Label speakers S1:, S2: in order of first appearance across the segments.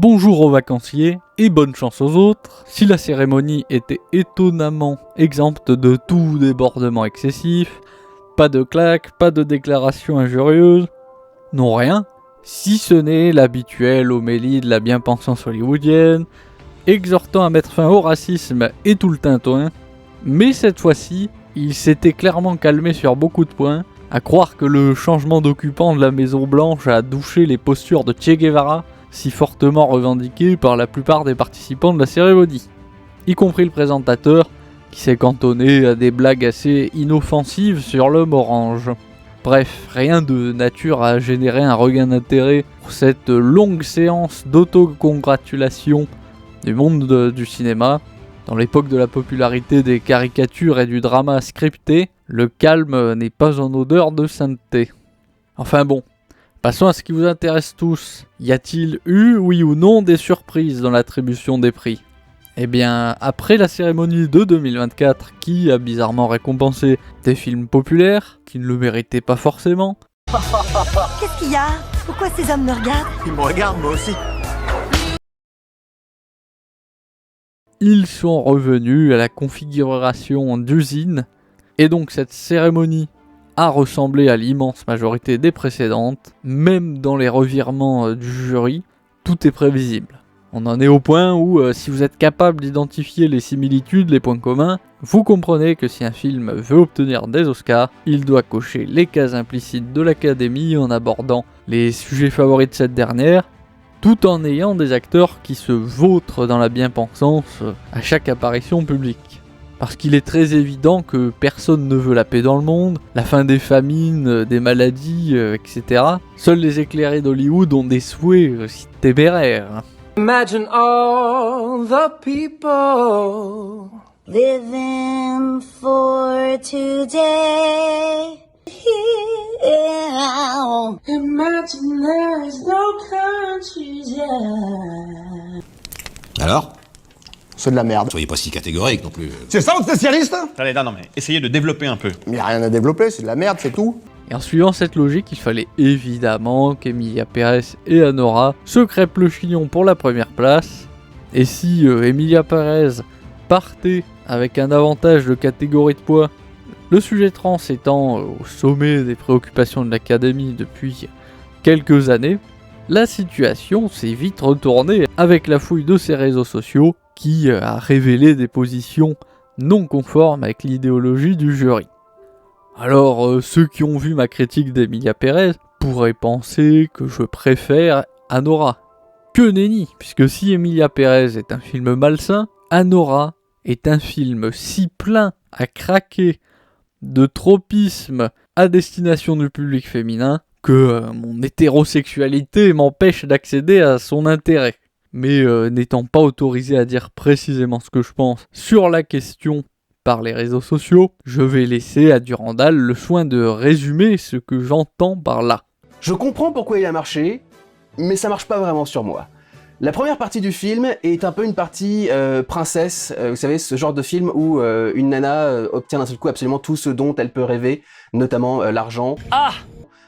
S1: Bonjour aux vacanciers et bonne chance aux autres. Si la cérémonie était étonnamment exempte de tout débordement excessif, pas de claques, pas de déclarations injurieuses, non rien, si ce n'est l'habituelle homélie de la bien-pensance hollywoodienne, exhortant à mettre fin au racisme et tout le tintouin, mais cette fois-ci, il s'était clairement calmé sur beaucoup de points, à croire que le changement d'occupant de la Maison Blanche a douché les postures de Che Guevara, si fortement revendiquées par la plupart des participants de la cérémonie, y compris le présentateur, qui s'est cantonné à des blagues assez inoffensives sur l'homme orange. Bref, rien de nature à générer un regain d'intérêt pour cette longue séance d'autocongratulation du monde du cinéma. Dans l'époque de la popularité des caricatures et du drama scripté, le calme n'est pas en odeur de sainteté. Enfin bon, passons à ce qui vous intéresse tous. Y a-t-il eu, oui ou non, des surprises dans l'attribution des prix ? Eh bien, après la cérémonie de 2024, qui a bizarrement récompensé des films populaires, qui ne le méritaient pas forcément...
S2: Qu'est-ce qu'il y a ? Pourquoi ces hommes me regardent ?
S3: Ils me regardent, moi aussi.
S1: Ils sont revenus à la configuration d'usine, et donc cette cérémonie a ressemblé à l'immense majorité des précédentes, même dans les revirements du jury, tout est prévisible. On en est au point où, si vous êtes capable d'identifier les similitudes, les points communs, vous comprenez que si un film veut obtenir des Oscars, il doit cocher les cases implicites de l'Académie en abordant les sujets favoris de cette dernière, tout en ayant des acteurs qui se vautrent dans la bien-pensance à chaque apparition publique. Parce qu'il est très évident que personne ne veut la paix dans le monde, la fin des famines, des maladies, etc. Seuls les éclairés d'Hollywood ont des souhaits si téméraires.
S4: Imagine all the people
S2: Living for today. Yeah.
S4: Imagine there's no countries, yeah.
S3: Alors ?
S5: C'est de la merde.
S3: Soyez pas si catégorique non plus.
S5: C'est ça, votre spécialiste ?
S6: Allez, non, mais essayez de développer un peu.
S5: Mais y a rien à développer, c'est de la merde, c'est tout.
S1: Et en suivant cette logique, il fallait évidemment qu'Emilia Pérez et Anora se crêpent le chignon pour la première place. Et si Emilia Pérez partait avec un avantage de catégorie de poids, le sujet trans étant au sommet des préoccupations de l'Académie depuis quelques années, la situation s'est vite retournée avec la fouille de ses réseaux sociaux qui a révélé des positions non conformes avec l'idéologie du jury. Alors, ceux qui ont vu ma critique d'Emilia Pérez pourraient penser que je préfère Anora. Que nenni, puisque si Emilia Pérez est un film malsain, Anora est un film si plein à craquer de tropisme à destination du public féminin que mon hétérosexualité m'empêche d'accéder à son intérêt. Mais n'étant pas autorisé à dire précisément ce que je pense sur la question par les réseaux sociaux, je vais laisser à Durandal le soin de résumer ce que j'entends par là.
S7: Je comprends pourquoi il a marché, mais ça marche pas vraiment sur moi. La première partie du film est un peu une partie princesse, vous savez, ce genre de film où une nana obtient d'un seul coup absolument tout ce dont elle peut rêver, notamment l'argent. Ah !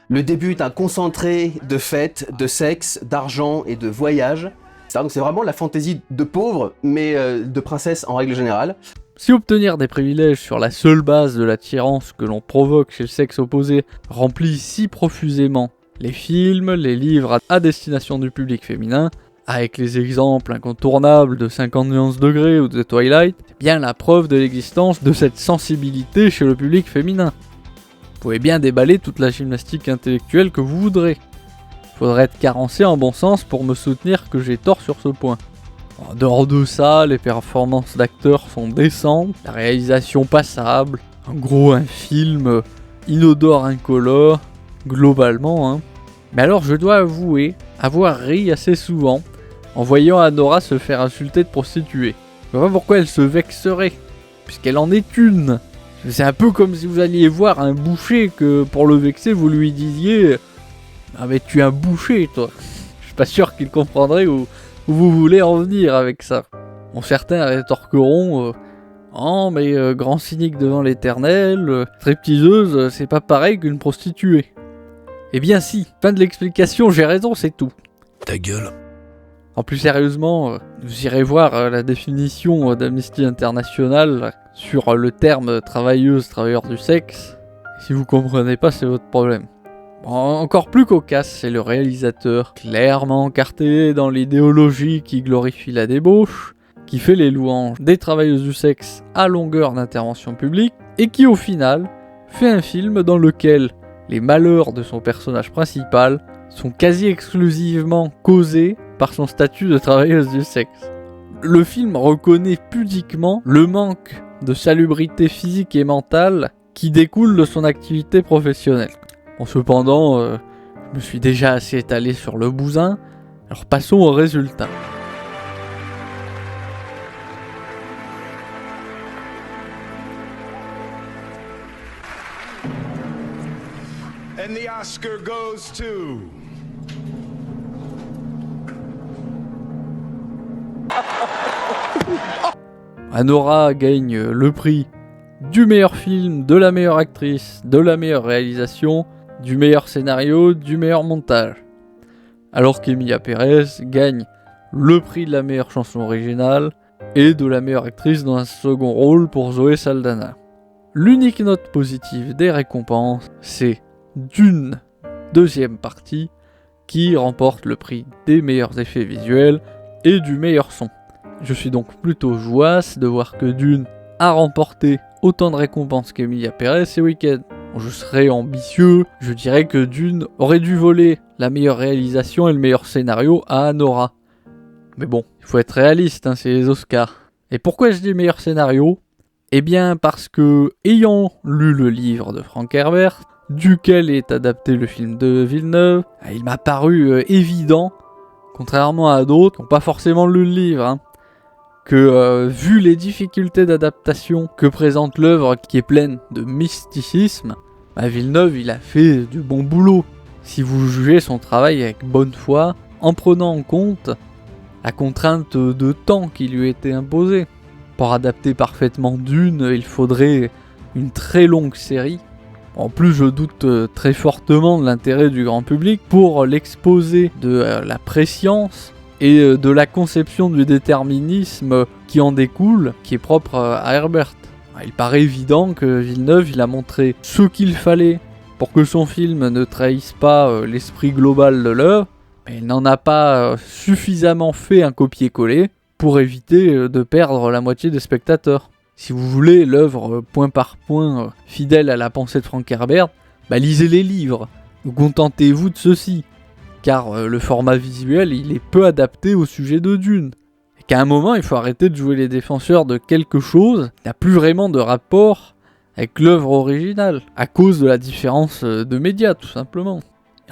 S7: Le début est un concentré de fêtes, de sexe, d'argent et de voyage. Donc c'est vraiment la fantaisie de pauvres, mais de princesse en règle générale.
S1: Si obtenir des privilèges sur la seule base de l'attirance que l'on provoque chez le sexe opposé remplit si profusément les films, les livres à destination du public féminin, avec les exemples incontournables de 50 nuances degrés ou de Twilight, c'est bien la preuve de l'existence de cette sensibilité chez le public féminin. Vous pouvez bien déballer toute la gymnastique intellectuelle que vous voudrez. Faudrait être carencé en bon sens pour me soutenir que j'ai tort sur ce point. En dehors de ça, les performances d'acteurs sont décentes, la réalisation passable, en gros un film inodore incolore, globalement. Mais alors je dois avouer avoir ri assez souvent en voyant Anora se faire insulter de prostituée. Je vois pas pourquoi elle se vexerait, puisqu'elle en est une. C'est un peu comme si vous alliez voir un boucher que pour le vexer vous lui disiez « Ah mais tu es un boucher toi !» Je suis pas sûr qu'il comprendrait où vous voulez en venir avec ça. Bon, certains rétorqueront oh mais grand cynique devant l'éternel, stripteaseuse c'est pas pareil qu'une prostituée. Eh bien si, fin de l'explication, j'ai raison, c'est tout.
S3: Ta gueule.
S1: En plus sérieusement, vous irez voir la définition d'Amnesty International sur le terme travailleuse, travailleur du sexe. Si vous comprenez pas, c'est votre problème. Bon, encore plus cocasse, c'est le réalisateur, clairement encarté dans l'idéologie qui glorifie la débauche, qui fait les louanges des travailleuses du sexe à longueur d'intervention publique, et qui au final fait un film dans lequel les malheurs de son personnage principal sont quasi exclusivement causés par son statut de travailleuse du sexe. Le film reconnaît pudiquement le manque de salubrité physique et mentale qui découle de son activité professionnelle. Bon, cependant, je me suis déjà assez étalé sur le bousin, alors passons au résultat.
S8: And the Oscar goes to...
S1: Anora gagne le prix du meilleur film, de la meilleure actrice, de la meilleure réalisation, du meilleur scénario, du meilleur montage. Alors qu'Emilia Pérez gagne le prix de la meilleure chanson originale et de la meilleure actrice dans un second rôle pour Zoé Saldana. L'unique note positive des récompenses, c'est Dune, deuxième partie, qui remporte le prix des meilleurs effets visuels et du meilleur son. Je suis donc plutôt jouasse de voir que Dune a remporté autant de récompenses qu'Emilia Pérez ce week-end. Je serais ambitieux, je dirais que Dune aurait dû voler la meilleure réalisation et le meilleur scénario à Anora. Mais bon, il faut être réaliste, hein, c'est les Oscars. Et pourquoi je dis meilleur scénario ? Eh bien parce que, ayant lu le livre de Frank Herbert, duquel est adapté le film de Villeneuve, il m'a paru évident, contrairement à d'autres qui n'ont pas forcément lu le livre, que vu les difficultés d'adaptation que présente l'œuvre qui est pleine de mysticisme, Villeneuve il a fait du bon boulot. Si vous jugez son travail avec bonne foi, en prenant en compte la contrainte de temps qui lui était imposée. Pour adapter parfaitement Dune, il faudrait une très longue série. En plus, je doute très fortement de l'intérêt du grand public pour l'exposer de la préscience et de la conception du déterminisme qui en découle, qui est propre à Herbert. Il paraît évident que Villeneuve il a montré ce qu'il fallait pour que son film ne trahisse pas l'esprit global de l'œuvre, mais il n'en a pas suffisamment fait un copier-coller pour éviter de perdre la moitié des spectateurs. Si vous voulez l'œuvre point par point fidèle à la pensée de Frank Herbert, lisez les livres, contentez-vous de ceci, car le format visuel il est peu adapté au sujet de Dune. Et qu'à un moment il faut arrêter de jouer les défenseurs de quelque chose qui n'a plus vraiment de rapport avec l'œuvre originale, à cause de la différence de médias tout simplement.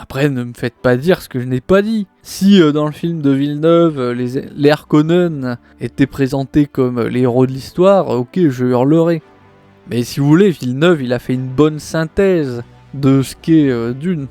S1: Après, ne me faites pas dire ce que je n'ai pas dit. Si dans le film de Villeneuve, les Harkonnen étaient présentés comme les héros de l'histoire, ok, je hurlerai. Mais si vous voulez, Villeneuve, il a fait une bonne synthèse de ce qu'est Dune.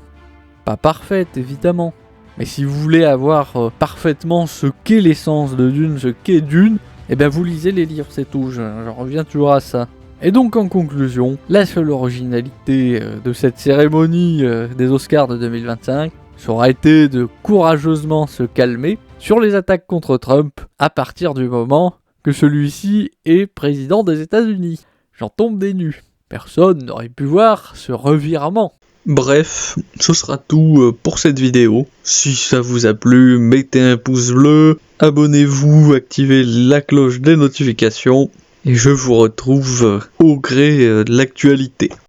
S1: Pas parfaite, évidemment. Mais si vous voulez avoir parfaitement ce qu'est l'essence de Dune, ce qu'est Dune, eh bien vous lisez les livres, c'est tout. J'en reviens toujours à ça. Et donc en conclusion, la seule originalité de cette cérémonie des Oscars de 2025 aura été de courageusement se calmer sur les attaques contre Trump à partir du moment que celui-ci est président des États-Unis. J'en tombe des nues. Personne n'aurait pu voir ce revirement. Bref, ce sera tout pour cette vidéo. Si ça vous a plu, mettez un pouce bleu, abonnez-vous, activez la cloche des notifications. Et je vous retrouve au gré de l'actualité.